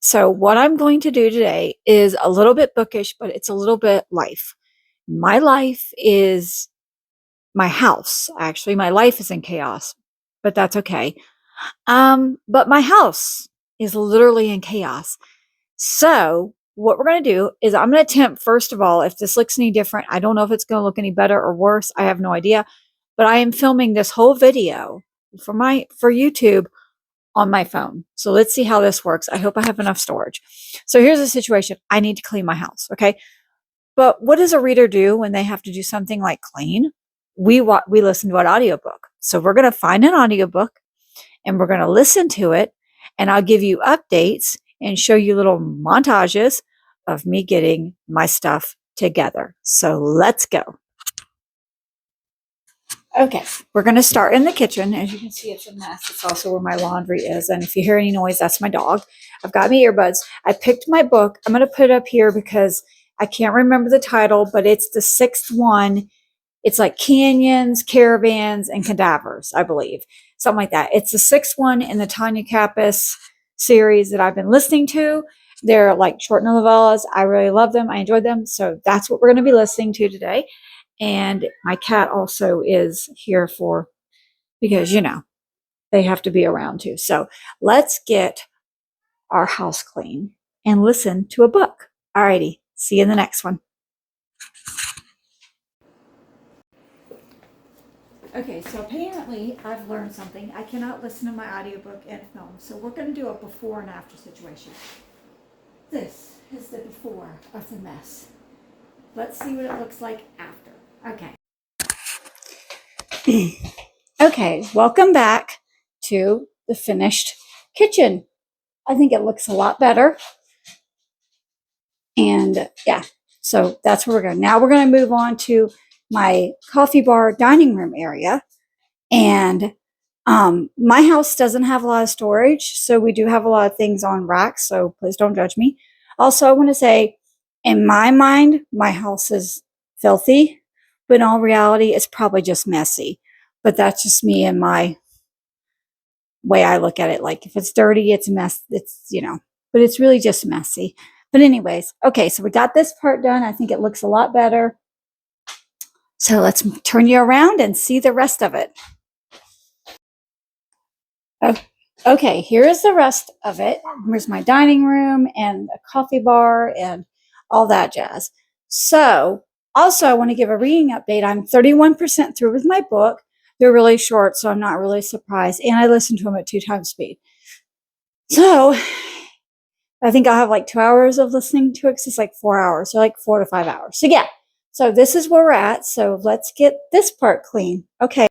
So, what I'm going to do today is a little bit bookish, but it's a little bit life. My life is my house. Actually, my life is in chaos, but that's okay. But my house is literally in chaos. So, what we're going to do is I'm going to attempt, first of all, if this looks any different, I don't know if it's going to look any better or worse. I have no idea. But I am filming this whole video for YouTube on my phone. So let's see how this works. I hope I have enough storage. So here's the situation. I need to clean my house. Okay. But what does a reader do when they have to do something like clean? We listen to an audiobook. So we're going to find an audiobook and we're going to listen to it. And I'll give you updates and show you little montages of me getting my stuff together. So let's go. Okay, we're going to start in the kitchen. As you can see, it's a mess. It's also where my laundry is. And if you hear any noise, that's my dog. I've got my earbuds. I picked my book. I'm going to put it up here because I can't remember the title, but it's the sixth one. It's like Canyons, Caravans, and Cadavers, I believe. Something like that. It's the sixth one in the Tanya Kappas series that I've been listening to. They're like short novellas. I really love them. I enjoyed them. So that's what we're going to be listening to today. And my cat also is here because, they have to be around too. So let's get our house clean and listen to a book. Alrighty. See you in the next one. Okay, so apparently I've learned something. I cannot listen to my audiobook and film. So we're going to do a before and after situation. This is the before of the mess. Let's see what it looks like after. Okay. Okay, welcome back to the finished kitchen. I think it looks a lot better. And yeah, so that's where we're going. Now we're going to move on to my coffee bar dining room area. And my house doesn't have a lot of storage, so we do have a lot of things on racks, so please don't judge me. Also, I want to say, in my mind, my house is filthy, but in all reality, it's probably just messy. But that's just me and my way I look at it. Like if it's dirty, it's a mess. But it's really just messy. But anyways, okay, so we got this part done. I think it looks a lot better. So let's turn you around and see the rest of it. Okay, here is the rest of it. Here's my dining room and a coffee bar and all that jazz. So also I want to give a reading update. I'm 31% through with my book. They're really short, so I'm not really surprised. And I listen to them at 2 times speed. So I think I'll have like 2 hours of listening to it because it's like 4 hours, so like 4 to 5 hours. So yeah, so this is where we're at. So let's get this part clean. Okay.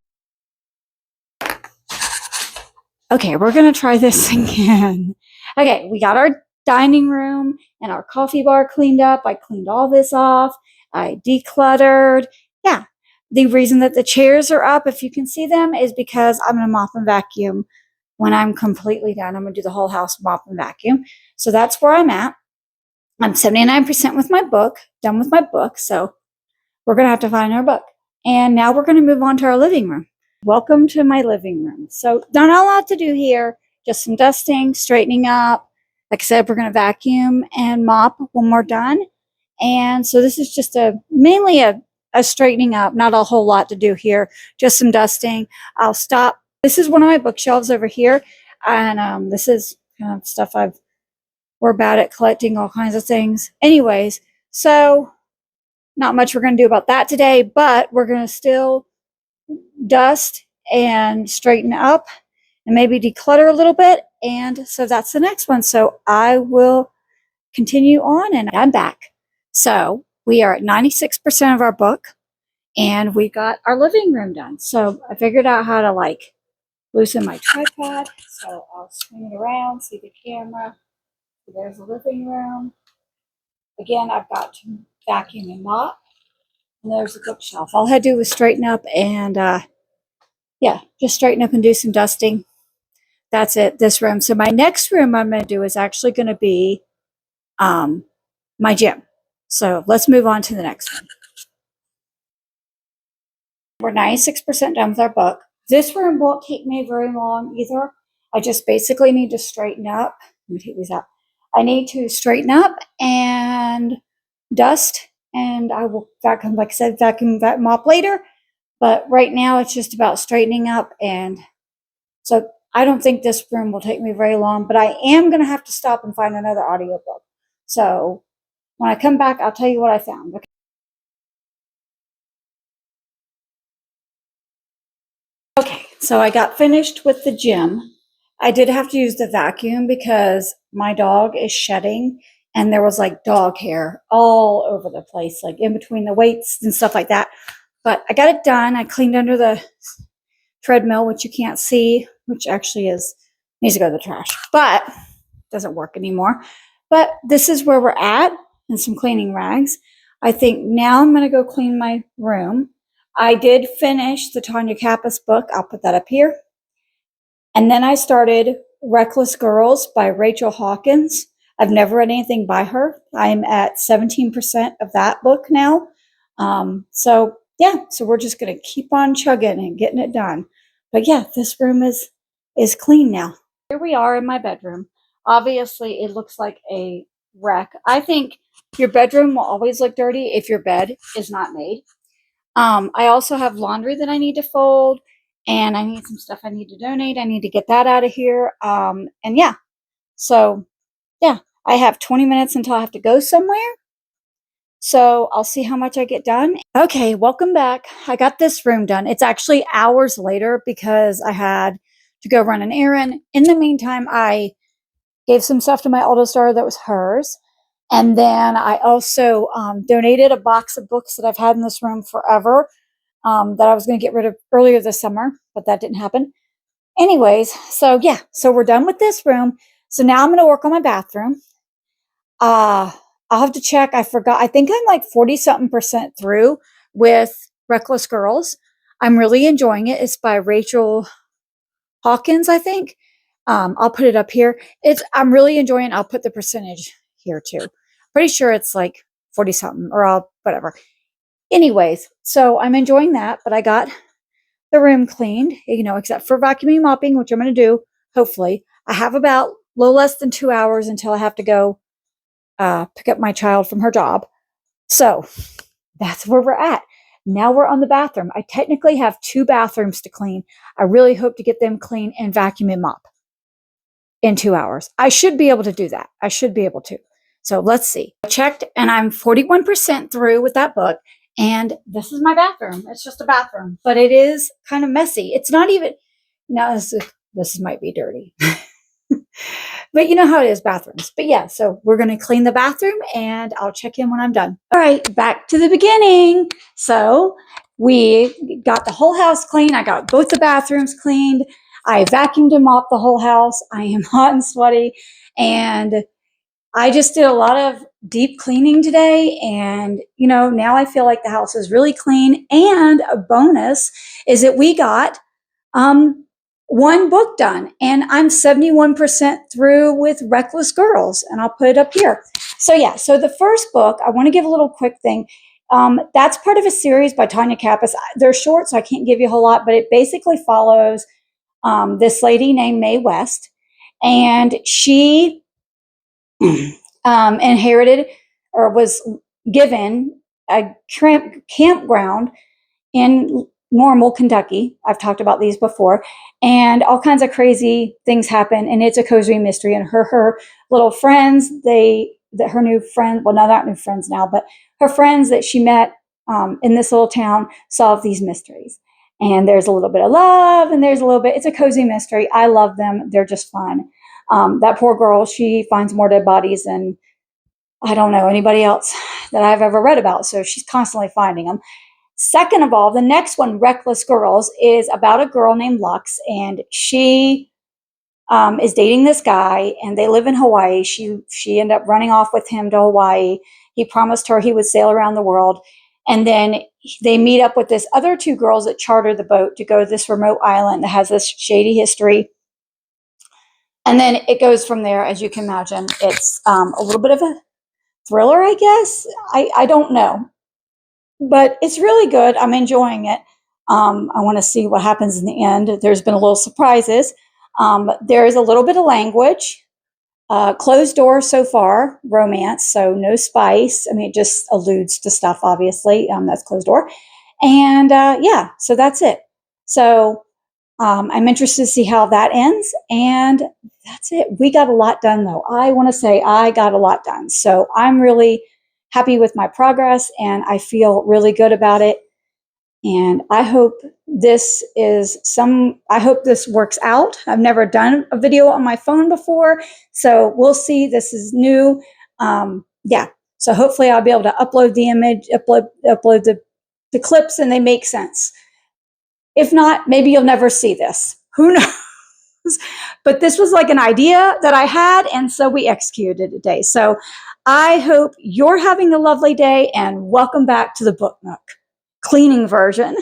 Okay, we're going to try this again. Okay, we got our dining room and our coffee bar cleaned up. I cleaned all this off. I decluttered. Yeah, the reason that the chairs are up, if you can see them, is because I'm going to mop and vacuum when I'm completely done. I'm going to do the whole house, mop and vacuum. So that's where I'm at. I'm 79% with my book, done with my book. So we're going to have to find our book. And now we're going to move on to our living room. Welcome to my living room. So not a lot to do here, just some dusting, straightening up. Like I said, we're going to vacuum and mop when we're done. And so this is just mainly a straightening up, not a whole lot to do here, just some dusting. I'll stop. This is one of my bookshelves over here. And this is kind of stuff we're bad at collecting all kinds of things. Anyways, so not much we're going to do about that today, but we're going to still dust and straighten up and maybe declutter a little bit. And so that's the next one. So I will continue on and I'm back. So we are at 96% of our book and we got our living room done. So I figured out how to loosen my tripod. So I'll swing it around, see the camera. So there's the living room. Again, I've got to vacuum and mop. And there's the bookshelf. All I had to do was straighten up and just straighten up and do some dusting. That's it, this room. So my next room I'm going to do is actually going to be my gym. So let's move on to the next one. We're 96% done with our book. This room won't take me very long either. I just basically need to straighten up. Let me take these out. I need to straighten up and dust, and I will vacuum, like I said, vacuum mop later. But right now it's just about straightening up. And so I don't think this room will take me very long, but I am going to have to stop and find another audiobook. So when I come back, I'll tell you what I found. Okay. Okay, so I got finished with the gym. I did have to use the vacuum because my dog is shedding and there was like dog hair all over the place, like in between the weights and stuff like that. But I got it done. I cleaned under the treadmill, which you can't see, which actually needs to go to the trash, but doesn't work anymore. But this is where we're at, and some cleaning rags. I think now I'm going to go clean my room. I did finish the Tanya Kappas book. I'll put that up here. And then I started Reckless Girls by Rachel Hawkins. I've never read anything by her. I'm at 17% of that book now. So we're just going to keep on chugging and getting it done. But yeah, this room is clean now. Here we are in my bedroom. Obviously, it looks like a wreck. I think your bedroom will always look dirty if your bed is not made. I also have laundry that I need to fold, and I need some stuff I need to donate. I need to get that out of here. And yeah, so yeah, I have 20 minutes until I have to go somewhere. So I'll see how much I get done. Okay, welcome back. I got this room done. It's actually hours later because I had to go run an errand. In the meantime, I gave some stuff to my oldest daughter that was hers. And then I also donated a box of books that I've had in this room forever that I was going to get rid of earlier this summer, but that didn't happen. Anyways, so yeah, so we're done with this room. So now I'm going to work on my bathroom. I'll have to check. I forgot. I think I'm like 40-something% through with Reckless Girls. I'm really enjoying it. It's by Rachel Hawkins, I think. I'll put it up here. I'm really enjoying it. I'll put the percentage here too. Pretty sure it's like 40-something or whatever. Anyways, so I'm enjoying that, but I got the room cleaned, except for vacuuming, mopping, which I'm going to do, hopefully. I have about a little less than 2 hours until I have to go pick up my child from her job. So that's where we're at. Now we're on the bathroom. I technically have 2 bathrooms to clean. I really hope to get them clean and vacuum and mop in 2 hours. I should be able to do that. I should be able to. So let's see. I checked and I'm 41% through with that book. And this is my bathroom. It's just a bathroom, but it is kind of messy. It's not even, now this might be dirty. But you know how it is, bathrooms. But yeah, so we're going to clean the bathroom and I'll check in when I'm done. All right, back to the beginning. So we got the whole house clean. I got both the bathrooms cleaned. I vacuumed and mopped the whole house. I am hot and sweaty. And I just did a lot of deep cleaning today. And, now I feel like the house is really clean. And a bonus is that we got one book done, and I'm 71% through with Reckless Girls, and I'll put it up here. So yeah, so the first book, I want to give a little quick thing. That's part of a series by Tanya Kappas. They're short, so I can't give you a whole lot, but it basically follows this lady named Mae West, and she inherited or was given a campground in Normal, Kentucky. I've talked about these before, and all kinds of crazy things happen, and it's a cozy mystery. And her little friends, her new friend, well, no, not new friends now, but her friends that she met in this little town solve these mysteries. And there's a little bit of love, and it's a cozy mystery. I love them. They're just fun. That poor girl, she finds more dead bodies than I don't know anybody else that I've ever read about. So she's constantly finding them. Second of all, the next one, Reckless Girls, is about a girl named Lux, and she is dating this guy, and they live in Hawaii. She ended up running off with him to Hawaii. He promised her he would sail around the world, and then they meet up with this other 2 girls that charter the boat to go to this remote island that has this shady history. And then it goes from there, as you can imagine. It's a little bit of a thriller, I guess. I don't know. But it's really good. I'm enjoying it. I want to see what happens in the end. There's been a little surprises. There is a little bit of language. Closed door so far, romance, so no spice. I mean, it just alludes to stuff, obviously. That's closed door. And yeah, so that's it. So I'm interested to see how that ends. And that's it. We got a lot done, though. I want to say I got a lot done. So I'm really happy with my progress and I feel really good about it. And I hope I hope this works out. I've never done a video on my phone before, so we'll see. This is new. Yeah, so hopefully I'll be able to upload the image, upload the clips, and they make sense. If not, maybe you'll never see this. Who knows? But this was like an idea that I had, and so we executed it today. So I hope you're having a lovely day, and welcome back to the Book Nook cleaning version.